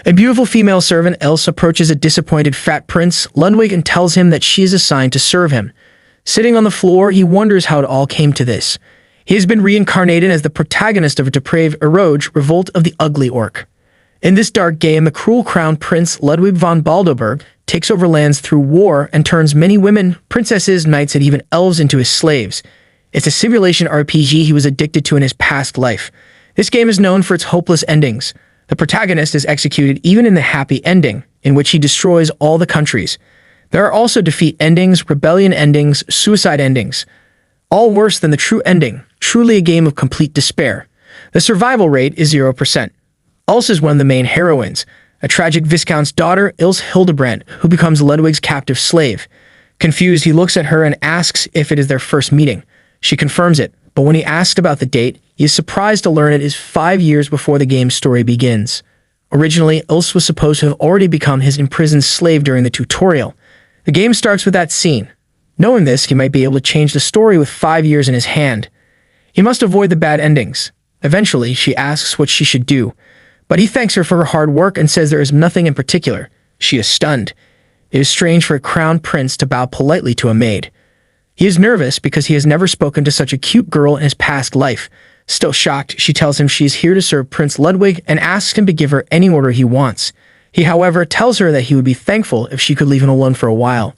A beautiful female servant, Else, approaches a disappointed fat prince, Ludwig, and tells him that she is assigned to serve him. Sitting on the floor, he wonders how it all came to this. He has been reincarnated as the protagonist of a depraved Eroge, Revolt of the Ugly Orc. In this dark game, the cruel crown prince Ludwig von Baldoberg takes over lands through war and turns many women, princesses, knights, and even elves into his slaves. It's a simulation RPG he was addicted to in his past life. This game is known for its hopeless endings. The protagonist is executed even in the happy ending, in which he destroys all the countries. There are also defeat endings, rebellion endings, suicide endings. All worse than the true ending, truly a game of complete despair. The survival rate is 0%. Else is one of the main heroines, a tragic viscount's daughter, Ilse Hildebrandt, who becomes Ludwig's captive slave. Confused, he looks at her and asks if it is their first meeting. She confirms it, but when he asks about the date, he is surprised to learn it is 5 years before the game's story begins. Originally, Ilse was supposed to have already become his imprisoned slave during the tutorial. The game starts with that scene. Knowing this, he might be able to change the story with 5 years in his hand. He must avoid the bad endings. Eventually, she asks what she should do, but he thanks her for her hard work and says there is nothing in particular. She is stunned. It is strange for a crowned prince to bow politely to a maid. He is nervous because he has never spoken to such a cute girl in his past life. Still shocked, she tells him she is here to serve Prince Ludwig and asks him to give her any order he wants. He, however, tells her that he would be thankful if she could leave him alone for a while.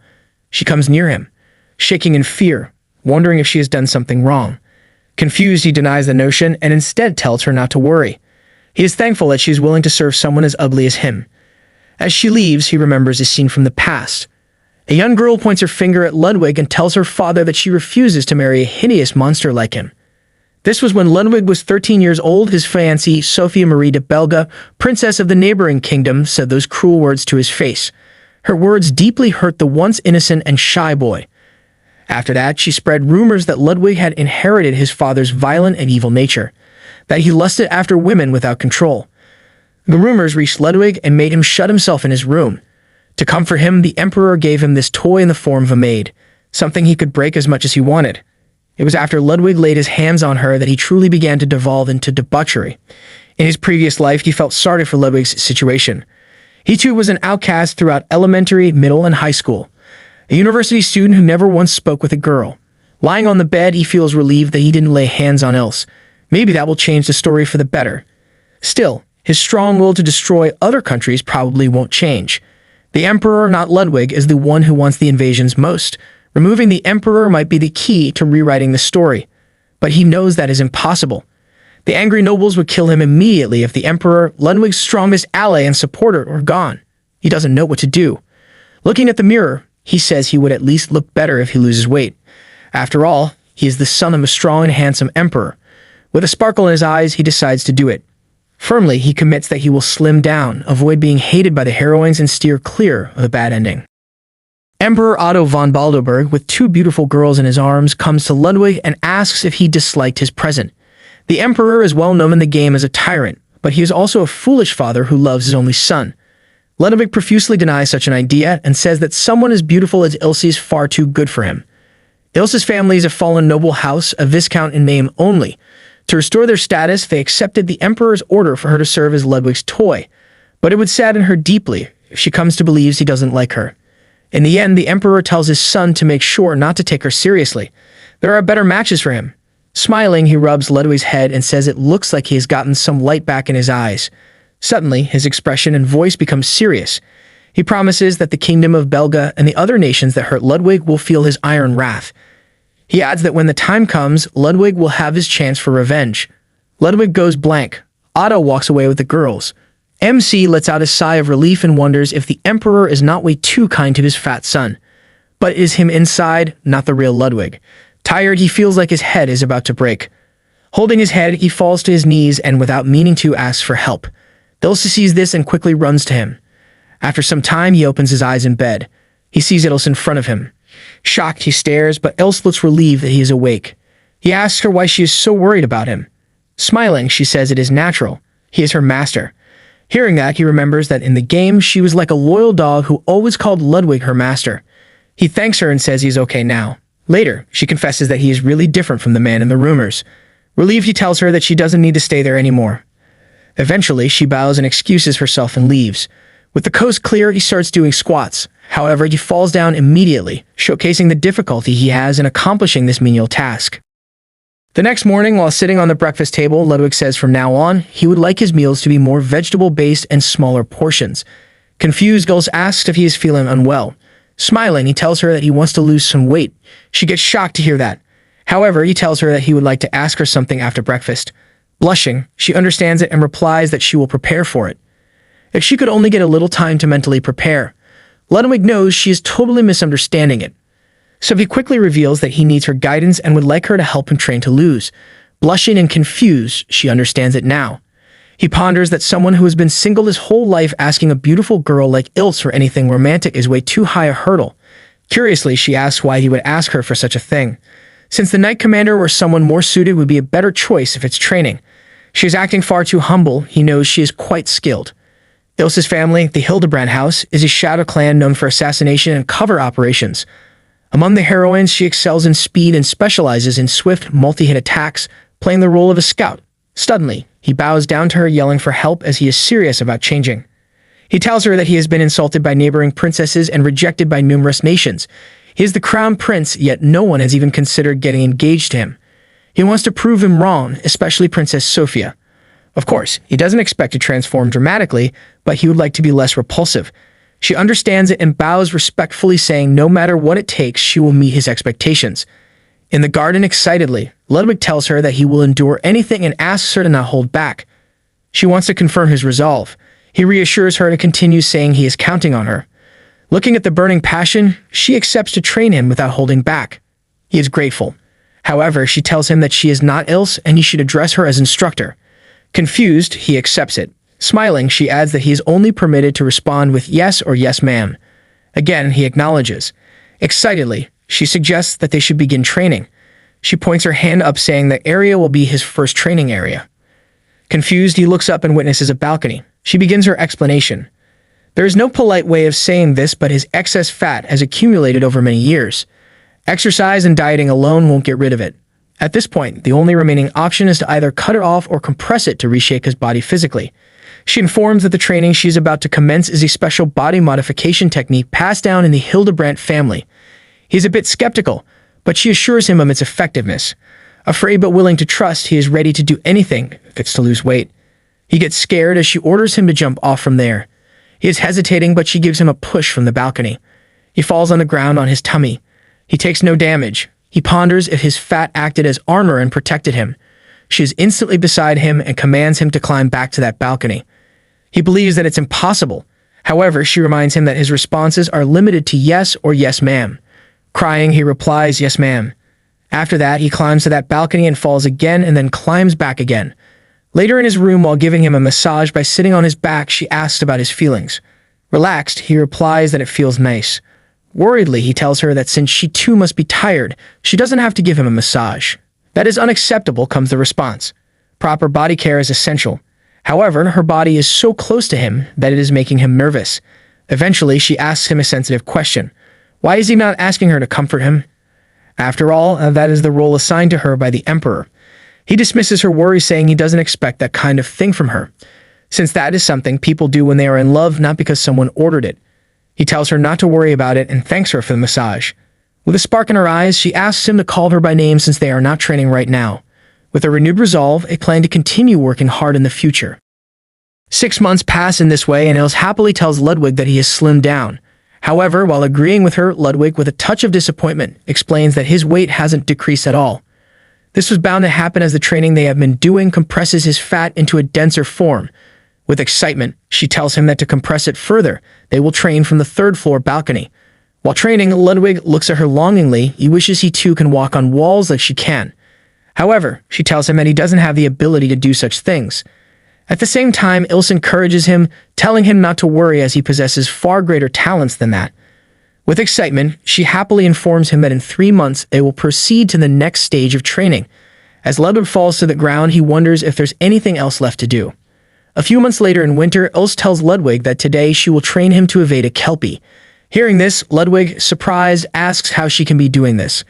She comes near him, shaking in fear, wondering if she has done something wrong. Confused, he denies the notion and instead tells her not to worry. He is thankful that she is willing to serve someone as ugly as him. As she leaves, he remembers a scene from the past. A young girl points her finger at Ludwig and tells her father that she refuses to marry a hideous monster like him. This was when Ludwig was 13 years old. His fiancée, Sophia Marie de Belga, princess of the neighboring kingdom, said those cruel words to his face. Her words deeply hurt the once innocent and shy boy. After that, she spread rumors that Ludwig had inherited his father's violent and evil nature, that he lusted after women without control. The rumors reached Ludwig and made him shut himself in his room. To comfort him, the emperor gave him this toy in the form of a maid, something he could break as much as he wanted. It was after Ludwig laid his hands on her that he truly began to devolve into debauchery. In his previous life, he felt sorry for Ludwig's situation. He too was an outcast throughout elementary, middle, and high school. A university student who never once spoke with a girl. Lying on the bed, he feels relieved that he didn't lay hands on Else. Maybe that will change the story for the better. Still, his strong will to destroy other countries probably won't change. The emperor, not Ludwig, is the one who wants the invasions most. Removing the emperor might be the key to rewriting the story. But he knows that is impossible. The angry nobles would kill him immediately if the emperor, Ludwig's strongest ally and supporter, were gone. He doesn't know what to do. Looking at the mirror, he says he would at least look better if he loses weight. After all, he is the son of a strong and handsome emperor. With a sparkle in his eyes, he decides to do it. Firmly, he commits that he will slim down, avoid being hated by the heroines, and steer clear of a bad ending. Emperor Otto von Baldoberg, with 2 beautiful girls in his arms, comes to Ludwig and asks if he disliked his present. The emperor is well known in the game as a tyrant, but he is also a foolish father who loves his only son. Ludwig profusely denies such an idea and says that someone as beautiful as Ilse is far too good for him. Ilse's family is a fallen noble house, a viscount in name only. To restore their status, they accepted the emperor's order for her to serve as Ludwig's toy, but it would sadden her deeply if she comes to believe he doesn't like her. In the end, the emperor tells his son to make sure not to take her seriously. There are better matches for him. Smiling, he rubs Ludwig's head and says it looks like he has gotten some light back in his eyes. Suddenly, his expression and voice become serious. He promises that the kingdom of Belga and the other nations that hurt Ludwig will feel his iron wrath. He adds that when the time comes, Ludwig will have his chance for revenge. Ludwig goes blank. Otto walks away with the girls. MC lets out a sigh of relief and wonders if the emperor is not way too kind to his fat son. But it is him inside, not the real Ludwig. Tired, he feels like his head is about to break. Holding his head, he falls to his knees and without meaning to asks for help. Ilse sees this and quickly runs to him. After some time, he opens his eyes in bed. He sees Ilse in front of him. Shocked, he stares, but Ilse looks relieved that he is awake. He asks her why she is so worried about him. Smiling, she says it is natural. He is her master. Hearing that, he remembers that in the game, she was like a loyal dog who always called Ludwig her master. He thanks her and says he's okay now. Later, she confesses that he is really different from the man in the rumors. Relieved, he tells her that she doesn't need to stay there anymore. Eventually, she bows and excuses herself and leaves. With the coast clear, he starts doing squats. However, he falls down immediately, showcasing the difficulty he has in accomplishing this menial task. The next morning, while sitting on the breakfast table, Ludwig says from now on, he would like his meals to be more vegetable-based and smaller portions. Confused, Gulls asks if he is feeling unwell. Smiling, he tells her that he wants to lose some weight. She gets shocked to hear that. However, he tells her that he would like to ask her something after breakfast. Blushing, she understands it and replies that she will prepare for it. If she could only get a little time to mentally prepare. Ludwig knows she is totally misunderstanding it. So he quickly reveals that he needs her guidance and would like her to help him train to lose. Blushing and confused, she understands it now. He ponders that someone who has been single his whole life asking a beautiful girl like Ilse for anything romantic is way too high a hurdle. Curiously, she asks why he would ask her for such a thing. Since the Knight Commander or someone more suited would be a better choice if it's training. She is acting far too humble. He knows she is quite skilled. Ilse's family, the Hildebrand House, is a shadow clan known for assassination and cover operations. Among the heroines, she excels in speed and specializes in swift, multi-hit attacks, playing the role of a scout. Suddenly, he bows down to her, yelling for help as he is serious about changing. He tells her that he has been insulted by neighboring princesses and rejected by numerous nations. He is the crown prince, yet no one has even considered getting engaged to him. He wants to prove him wrong, especially Princess Sophia. Of course, he doesn't expect to transform dramatically, but he would like to be less repulsive. She understands it and bows respectfully, saying no matter what it takes, she will meet his expectations. In the garden, excitedly, Ludwig tells her that he will endure anything and asks her to not hold back. She wants to confirm his resolve. He reassures her to continue, saying he is counting on her. Looking at the burning passion, she accepts to train him without holding back. He is grateful. However, she tells him that she is not Ilse and he should address her as instructor. Confused, he accepts it. Smiling, she adds that he is only permitted to respond with yes or yes ma'am. Again, he acknowledges. Excitedly, she suggests that they should begin training. She points her hand up, saying the area will be his first training area. Confused, he looks up and witnesses a balcony. She begins her explanation. There is no polite way of saying this, but his excess fat has accumulated over many years. Exercise and dieting alone won't get rid of it. At this point, the only remaining option is to either cut it off or compress it to reshape his body physically. She informs that the training she is about to commence is a special body modification technique passed down in the Hildebrand family. He is a bit skeptical, but she assures him of its effectiveness. Afraid but willing to trust, he is ready to do anything if it's to lose weight. He gets scared as she orders him to jump off from there. He is hesitating, but she gives him a push from the balcony. He falls on the ground on his tummy. He takes no damage. He ponders if his fat acted as armor and protected him. She is instantly beside him and commands him to climb back to that balcony. He believes that it's impossible. However, she reminds him that his responses are limited to yes or yes ma'am. Crying, he replies, yes ma'am. After that, he climbs to that balcony and falls again and then climbs back again. Later in his room, while giving him a massage by sitting on his back, she asks about his feelings. Relaxed, he replies that it feels nice. Worriedly, he tells her that since she too must be tired, she doesn't have to give him a massage. That is unacceptable, comes the response. Proper body care is essential. However, her body is so close to him that it is making him nervous. Eventually, she asks him a sensitive question. Why is he not asking her to comfort him? After all, that is the role assigned to her by the Emperor. He dismisses her worry, saying he doesn't expect that kind of thing from her, since that is something people do when they are in love, not because someone ordered it. He tells her not to worry about it and thanks her for the massage. With a spark in her eyes, she asks him to call her by name since they are not training right now. With a renewed resolve, a plan to continue working hard in the future. 6 months pass in this way, and Ilse happily tells Ludwig that he has slimmed down. However, while agreeing with her, Ludwig, with a touch of disappointment, explains that his weight hasn't decreased at all. This was bound to happen as the training they have been doing compresses his fat into a denser form. With excitement, she tells him that to compress it further, they will train from the third-floor balcony. While training, Ludwig looks at her longingly. He wishes he too can walk on walls like she can. However, she tells him that he doesn't have the ability to do such things. At the same time, Ilse encourages him, telling him not to worry as he possesses far greater talents than that. With excitement, she happily informs him that in 3 months they will proceed to the next stage of training. As Ludwig falls to the ground, he wonders if there's anything else left to do. A few months later in winter, Ilse tells Ludwig that today she will train him to evade a kelpie. Hearing this, Ludwig, surprised, asks how she can be doing this.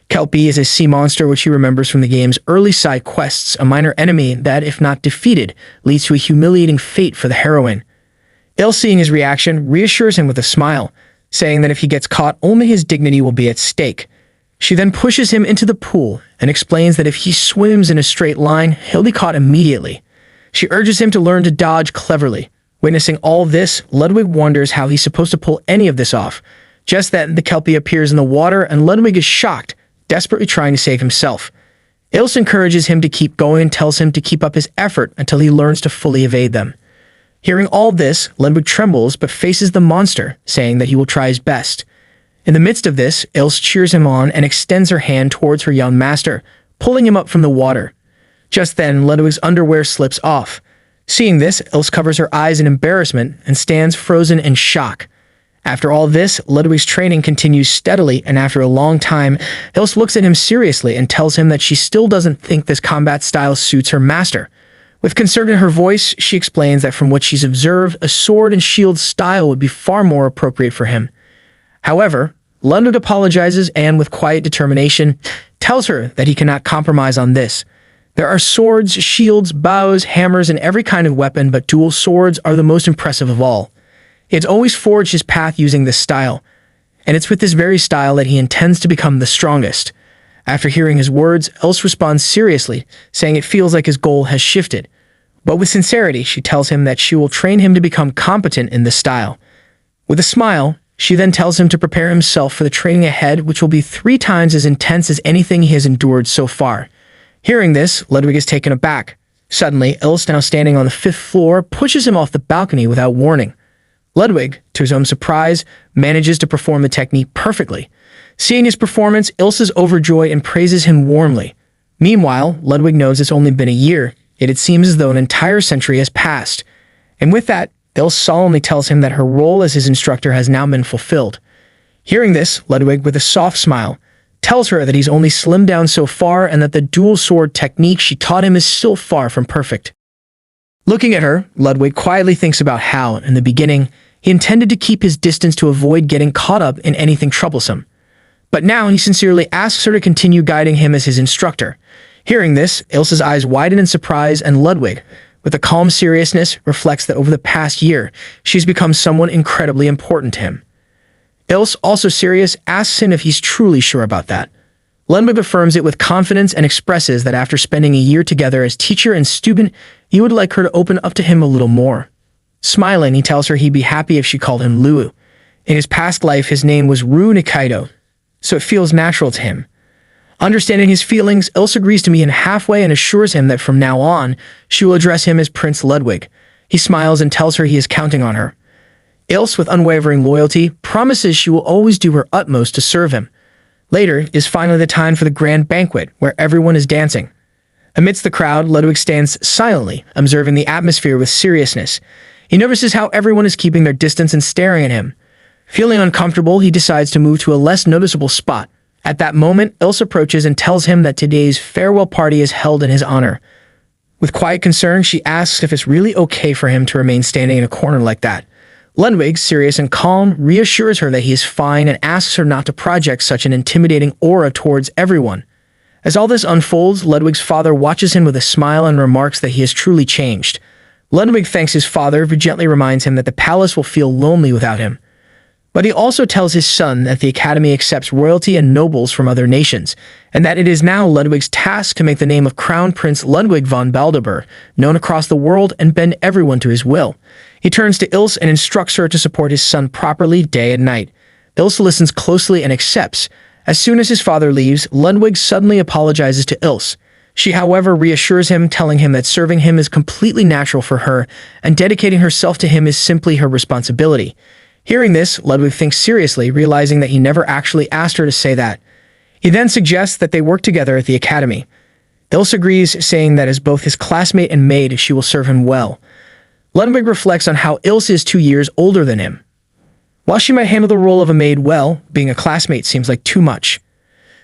Kelpie is a sea monster which he remembers from the game's early side quests, a minor enemy that, if not defeated, leads to a humiliating fate for the heroine. Il, seeing his reaction, reassures him with a smile, saying that if he gets caught, only his dignity will be at stake. She then pushes him into the pool and explains that if he swims in a straight line, he'll be caught immediately. She urges him to learn to dodge cleverly. Witnessing all this, Ludwig wonders how he's supposed to pull any of this off. Just then, the Kelpie appears in the water and Ludwig is shocked, desperately trying to save himself. Ilse encourages him to keep going and tells him to keep up his effort until he learns to fully evade them. Hearing all this, Ludwig trembles but faces the monster, saying that he will try his best. In the midst of this, Ilse cheers him on and extends her hand towards her young master, pulling him up from the water. Just then, Ludwig's underwear slips off. Seeing this, Ilse covers her eyes in embarrassment and stands frozen in shock. After all this, Ludwig's training continues steadily, and after a long time, Ilse looks at him seriously and tells him that she still doesn't think this combat style suits her master. With concern in her voice, she explains that from what she's observed, a sword and shield style would be far more appropriate for him. However, Ludwig apologizes and, with quiet determination, tells her that he cannot compromise on this. There are swords, shields, bows, hammers, and every kind of weapon, but dual swords are the most impressive of all. He has always forged his path using this style, and it's with this very style that he intends to become the strongest. After hearing his words, Ilse responds seriously, saying it feels like his goal has shifted. But with sincerity, she tells him that she will train him to become competent in this style. With a smile, she then tells him to prepare himself for the training ahead, which will be 3 times as intense as anything he has endured so far. Hearing this, Ludwig is taken aback. Suddenly, Ilse, now standing on the 5th floor, pushes him off the balcony without warning. Ludwig, to his own surprise, manages to perform the technique perfectly. Seeing his performance, Ilse is overjoyed and praises him warmly. Meanwhile, Ludwig knows it's only been a year, yet it seems as though an entire century has passed. And with that, Ilse solemnly tells him that her role as his instructor has now been fulfilled. Hearing this, Ludwig, with a soft smile, tells her that he's only slimmed down so far and that the dual sword technique she taught him is still far from perfect. Looking at her, Ludwig quietly thinks about how, in the beginning, he intended to keep his distance to avoid getting caught up in anything troublesome. But now he sincerely asks her to continue guiding him as his instructor. Hearing this, Ilse's eyes widen in surprise, and Ludwig, with a calm seriousness, reflects that over the past year, she's become someone incredibly important to him. Ilse, also serious, asks him if he's truly sure about that. Ludwig affirms it with confidence and expresses that after spending a year together as teacher and student, he would like her to open up to him a little more. Smiling, he tells her he'd be happy if she called him Luu. In his past life, his name was Ru Nikaido, so it feels natural to him. Understanding his feelings, Ilse agrees to meet him halfway and assures him that from now on, she will address him as Prince Ludwig. He smiles and tells her he is counting on her. Ilse, with unwavering loyalty, promises she will always do her utmost to serve him. Later is finally the time for the grand banquet, where everyone is dancing. Amidst the crowd, Ludwig stands silently, observing the atmosphere with seriousness. He notices how everyone is keeping their distance and staring at him. Feeling uncomfortable, he decides to move to a less noticeable spot. At that moment, Ilse approaches and tells him that today's farewell party is held in his honor. With quiet concern, she asks if it's really okay for him to remain standing in a corner like that. Ludwig, serious and calm, reassures her that he is fine and asks her not to project such an intimidating aura towards everyone. As all this unfolds, Ludwig's father watches him with a smile and remarks that he has truly changed. Ludwig thanks his father, who gently reminds him that the palace will feel lonely without him. But he also tells his son that the Academy accepts royalty and nobles from other nations, and that it is now Ludwig's task to make the name of Crown Prince Ludwig von Baldebur known across the world and bend everyone to his will. He turns to Ilse and instructs her to support his son properly day and night. Ilse listens closely and accepts. As soon as his father leaves, Ludwig suddenly apologizes to Ilse. She, however, reassures him, telling him that serving him is completely natural for her, and dedicating herself to him is simply her responsibility. Hearing this, Ludwig thinks seriously, realizing that he never actually asked her to say that. He then suggests that they work together at the academy. Ilse agrees, saying that as both his classmate and maid, she will serve him well. Ludwig reflects on how Ilse is 2 years older than him. While she might handle the role of a maid well, being a classmate seems like too much.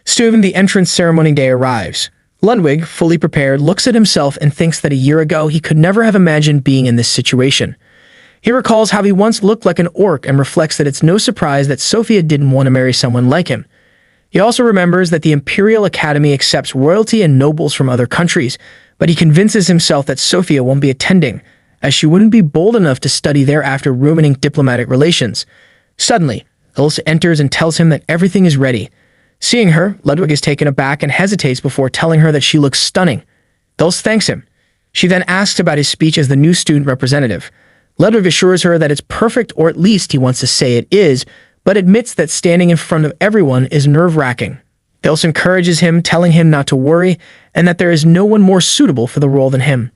Soon, the entrance ceremony day arrives. Ludwig, fully prepared, looks at himself and thinks that a year ago he could never have imagined being in this situation. He recalls how he once looked like an orc and reflects that it's no surprise that Sophia didn't want to marry someone like him. He also remembers that the Imperial Academy accepts royalty and nobles from other countries, but he convinces himself that Sophia won't be attending, as she wouldn't be bold enough to study there after ruining diplomatic relations. Suddenly, Ilse enters and tells him that everything is ready. Seeing her, Ludwig is taken aback and hesitates before telling her that she looks stunning. Ilse thanks him. She then asks about his speech as the new student representative. Ludwig assures her that it's perfect, or at least he wants to say it is, but admits that standing in front of everyone is nerve-wracking. Ilse encourages him, telling him not to worry, and that there is no one more suitable for the role than him.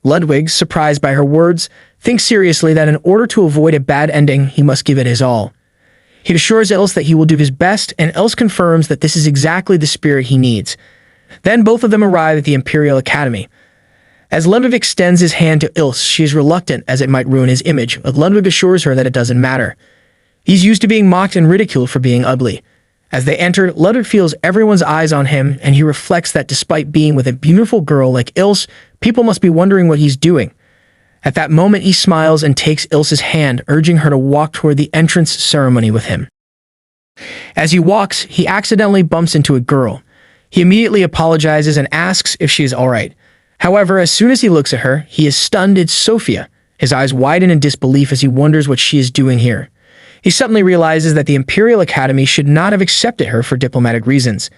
Ludwig, surprised by her words, thinks seriously that in order to avoid a bad ending, he must give it his all. He assures Ilse that he will do his best, and Ilse confirms that this is exactly the spirit he needs. Then both of them arrive at the Imperial Academy. As Ludwig extends his hand to Ilse, she is reluctant as it might ruin his image, but Ludwig assures her that it doesn't matter. He's used to being mocked and ridiculed for being ugly. As they enter, Ludwig feels everyone's eyes on him, and he reflects that despite being with a beautiful girl like Ilse, people must be wondering what he's doing. At that moment, he smiles and takes Ilse's hand, urging her to walk toward the entrance ceremony with him. As he walks, he accidentally bumps into a girl. He immediately apologizes and asks if she is all right. However, as soon as he looks at her, he is stunned. It's Sophia. His eyes widen in disbelief as he wonders what she is doing here. He suddenly realizes that the Imperial Academy should not have accepted her for diplomatic reasons.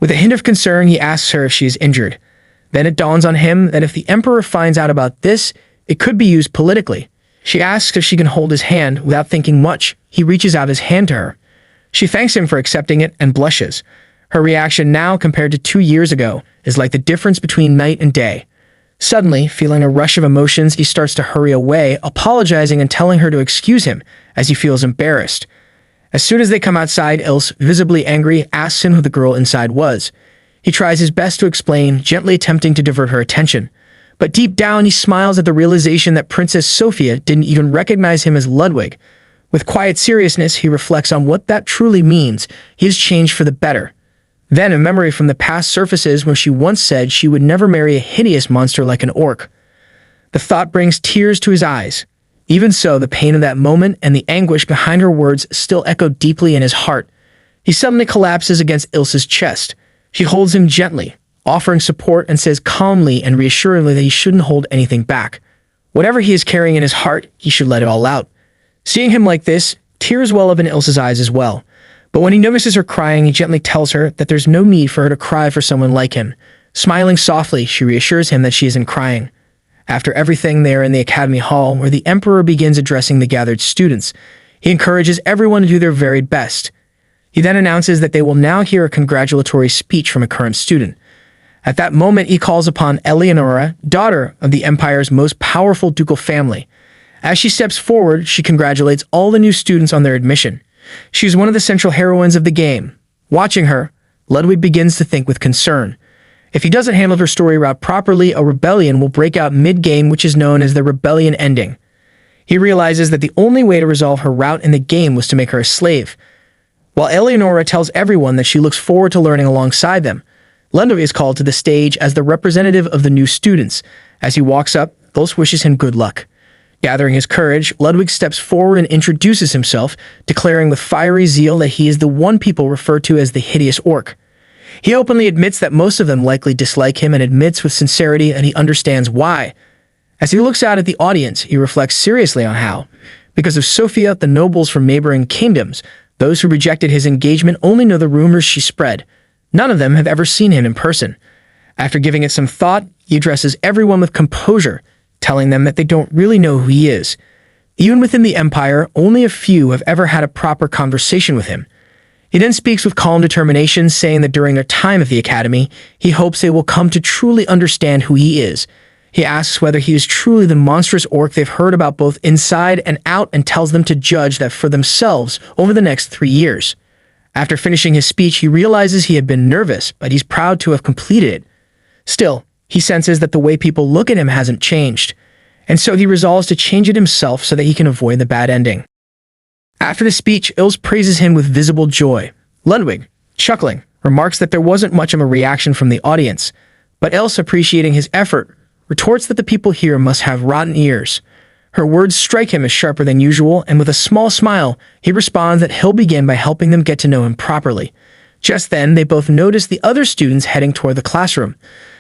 With a hint of concern, he asks her if she is injured. Then it dawns on him that if the Emperor finds out about this, it could be used politically. She asks if she can hold his hand. Without thinking much, he reaches out his hand to her. She thanks him for accepting it and blushes. Her reaction now, compared to 2 years ago, is like the difference between night and day. Suddenly, feeling a rush of emotions, he starts to hurry away, apologizing and telling her to excuse him, as he feels embarrassed. As soon as they come outside, Ilse, visibly angry, asks him who the girl inside was. He tries his best to explain, gently attempting to divert her attention. But deep down, he smiles at the realization that Princess Sophia didn't even recognize him as Ludwig. With quiet seriousness, he reflects on what that truly means. He has changed for the better. Then a memory from the past surfaces when she once said she would never marry a hideous monster like an orc. The thought brings tears to his eyes. Even so, the pain of that moment and the anguish behind her words still echo deeply in his heart. He suddenly collapses against Ilse's chest. She holds him gently, offering support, and says calmly and reassuringly that he shouldn't hold anything back. Whatever he is carrying in his heart, he should let it all out. Seeing him like this, tears well up in Ilse's eyes as well. But when he notices her crying, he gently tells her that there's no need for her to cry for someone like him. Smiling softly, she reassures him that she isn't crying. After everything, they are in the Academy Hall, where the Emperor begins addressing the gathered students. He encourages everyone to do their very best. He then announces that they will now hear a congratulatory speech from a current student. At that moment, he calls upon Eleonora, daughter of the Empire's most powerful ducal family. As she steps forward, she congratulates all the new students on their admission. She is one of the central heroines of the game. Watching her, Ludwig begins to think with concern. If he doesn't handle her story route properly, a rebellion will break out mid-game, which is known as the rebellion ending. He realizes that the only way to resolve her route in the game was to make her a slave. While Eleonora tells everyone that she looks forward to learning alongside them, Ludwig is called to the stage as the representative of the new students. As he walks up, Ilse wishes him good luck. Gathering his courage, Ludwig steps forward and introduces himself, declaring with fiery zeal that he is the one people refer to as the hideous orc. He openly admits that most of them likely dislike him and admits with sincerity that he understands why. As he looks out at the audience, he reflects seriously on how, because of Sophia, the nobles from neighboring kingdoms, those who rejected his engagement only know the rumors she spread. None of them have ever seen him in person. After giving it some thought, he addresses everyone with composure, telling them that they don't really know who he is. Even within the Empire, only a few have ever had a proper conversation with him. He then speaks with calm determination, saying that during their time at the Academy, he hopes they will come to truly understand who he is. He asks whether he is truly the monstrous orc they've heard about both inside and out, and tells them to judge that for themselves over the next 3 years. After finishing his speech, he realizes he had been nervous, but he's proud to have completed it. Still, he senses that the way people look at him hasn't changed, and so he resolves to change it himself so that he can avoid the bad ending. After the speech, Ilse praises him with visible joy. Ludwig, chuckling, remarks that there wasn't much of a reaction from the audience, but Ilse, appreciating his effort, retorts that the people here must have rotten ears. Her words strike him as sharper than usual, and with a small smile, he responds that he'll begin by helping them get to know him properly. Just then, they both notice the other students heading toward the classroom.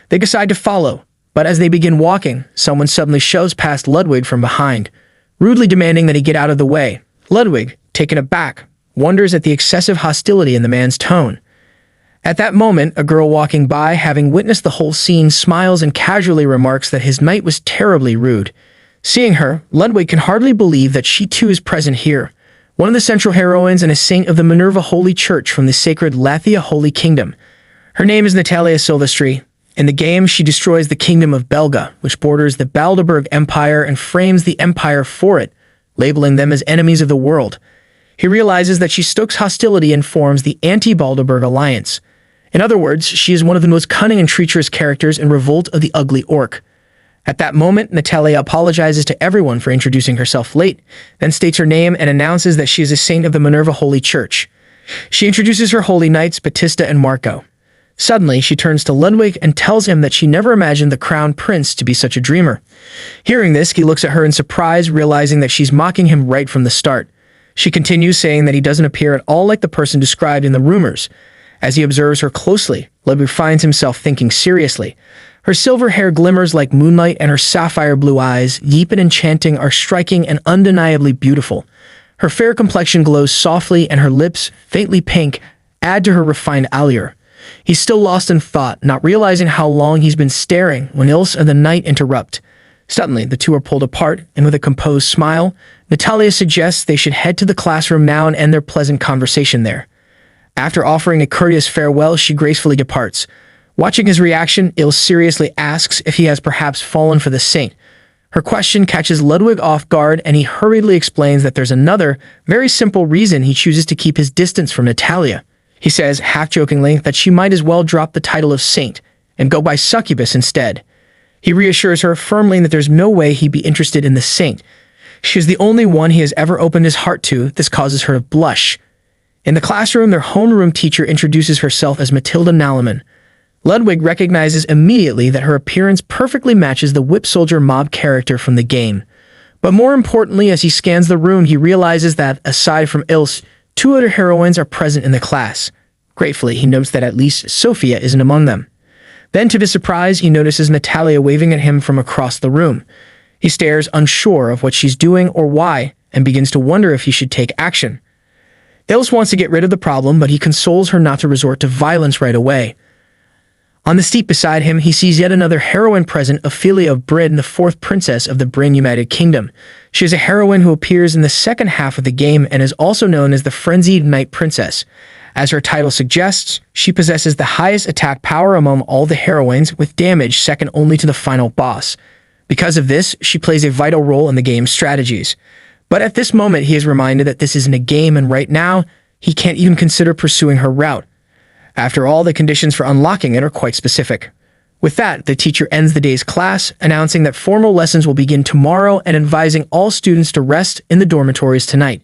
They decide to follow, but as they begin walking, someone suddenly shoves past Ludwig from behind, rudely demanding that he get out of the way. Ludwig, taken aback, wonders at the excessive hostility in the man's tone. At that moment, a girl walking by, having witnessed the whole scene, smiles and casually remarks that his knight was terribly rude. Seeing her, Ludwig can hardly believe that she too is present here, one of the central heroines and a saint of the Minerva Holy Church from the sacred Lathia Holy Kingdom. Her name is Natalia Silvestri. In the game, she destroys the kingdom of Belga, which borders the Balderberg Empire and frames the empire for it, labeling them as enemies of the world. He realizes that she stokes hostility and forms the Anti-Balderberg Alliance. In other words, she is one of the most cunning and treacherous characters in Revolt of the Ugly Orc. At that moment, Natalia apologizes to everyone for introducing herself late, then states her name and announces that she is a saint of the Minerva Holy Church. She introduces her holy knights, Batista and Marco. Suddenly, she turns to Ludwig and tells him that she never imagined the crown prince to be such a dreamer. Hearing this, he looks at her in surprise, realizing that she's mocking him right from the start. She continues, saying that he doesn't appear at all like the person described in the rumors. As he observes her closely, Ludwig finds himself thinking seriously. Her silver hair glimmers like moonlight, and her sapphire blue eyes, deep and enchanting, are striking and undeniably beautiful. Her fair complexion glows softly, and her lips, faintly pink, add to her refined allure. He's still lost in thought, not realizing how long he's been staring, when Ilse and the knight interrupt. Suddenly, the two are pulled apart, and with a composed smile, Natalia suggests they should head to the classroom now and end their pleasant conversation there. After offering a courteous farewell, she gracefully departs. Watching his reaction, Ilse seriously asks if he has perhaps fallen for the saint. Her question catches Ludwig off guard, and he hurriedly explains that there's another, very simple reason he chooses to keep his distance from Natalia. He says, half-jokingly, that she might as well drop the title of saint and go by succubus instead. He reassures her firmly that there's no way he'd be interested in the saint. She is the only one he has ever opened his heart to. This causes her to blush. In the classroom, their homeroom teacher introduces herself as Matilda Nalaman. Ludwig recognizes immediately that her appearance perfectly matches the whip soldier mob character from the game. But more importantly, as he scans the room, he realizes that, aside from Ilse, two other heroines are present in the class. Gratefully, he notes that at least Sophia isn't among them. Then, to his surprise, he notices Natalia waving at him from across the room. He stares, unsure of what she's doing or why, and begins to wonder if he should take action. Ilse wants to get rid of the problem, but he consoles her not to resort to violence right away. On the steep beside him, he sees yet another heroine present, Ophelia of Bryn, the fourth princess of the Bryn United Kingdom. She is a heroine who appears in the second half of the game and is also known as the Frenzied Night Princess. As her title suggests, she possesses the highest attack power among all the heroines, with damage second only to the final boss. Because of this, she plays a vital role in the game's strategies. But at this moment, he is reminded that this isn't a game, and right now, he can't even consider pursuing her route. After all, the conditions for unlocking it are quite specific. With that, the teacher ends the day's class, announcing that formal lessons will begin tomorrow and advising all students to rest in the dormitories tonight.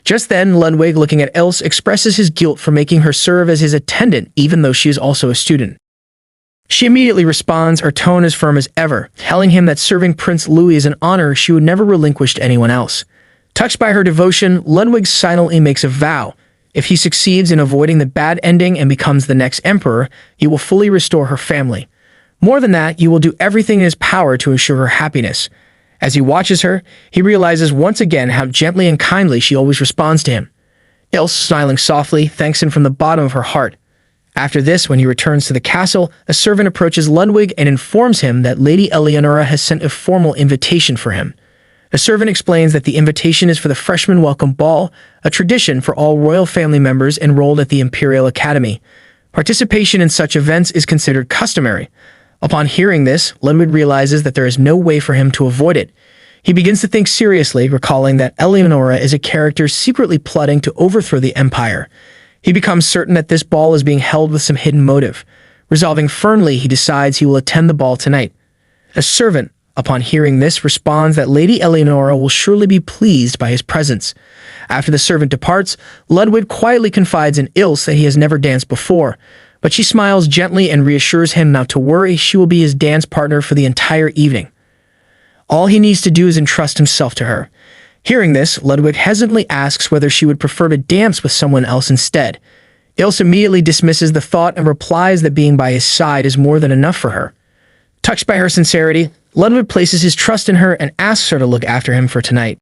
Just then, Ludwig, looking at Ilse, expresses his guilt for making her serve as his attendant, even though she is also a student. She immediately responds, her tone as firm as ever, telling him that serving Prince Louis is an honor she would never relinquish to anyone else. Touched by her devotion, Ludwig silently makes a vow. If he succeeds in avoiding the bad ending and becomes the next emperor, he will fully restore her family. More than that, he will do everything in his power to ensure her happiness. As he watches her, he realizes once again how gently and kindly she always responds to him. Ilse, smiling softly, thanks him from the bottom of her heart. After this, when he returns to the castle, a servant approaches Ludwig and informs him that Lady Eleonora has sent a formal invitation for him. The servant explains that the invitation is for the Freshman Welcome Ball, a tradition for all royal family members enrolled at the Imperial Academy. Participation in such events is considered customary. Upon hearing this, Ludwig realizes that there is no way for him to avoid it. He begins to think seriously, recalling that Eleonora is a character secretly plotting to overthrow the Empire. He becomes certain that this ball is being held with some hidden motive. Resolving firmly, he decides he will attend the ball tonight. A servant, upon hearing this, responds that Lady Eleonora will surely be pleased by his presence. After the servant departs, Ludwig quietly confides in Ilse that he has never danced before, but she smiles gently and reassures him not to worry, she will be his dance partner for the entire evening. All he needs to do is entrust himself to her. Hearing this, Ludwig hesitantly asks whether she would prefer to dance with someone else instead. Ilse immediately dismisses the thought and replies that being by his side is more than enough for her. Touched by her sincerity, Ludwig places his trust in her and asks her to look after him for tonight.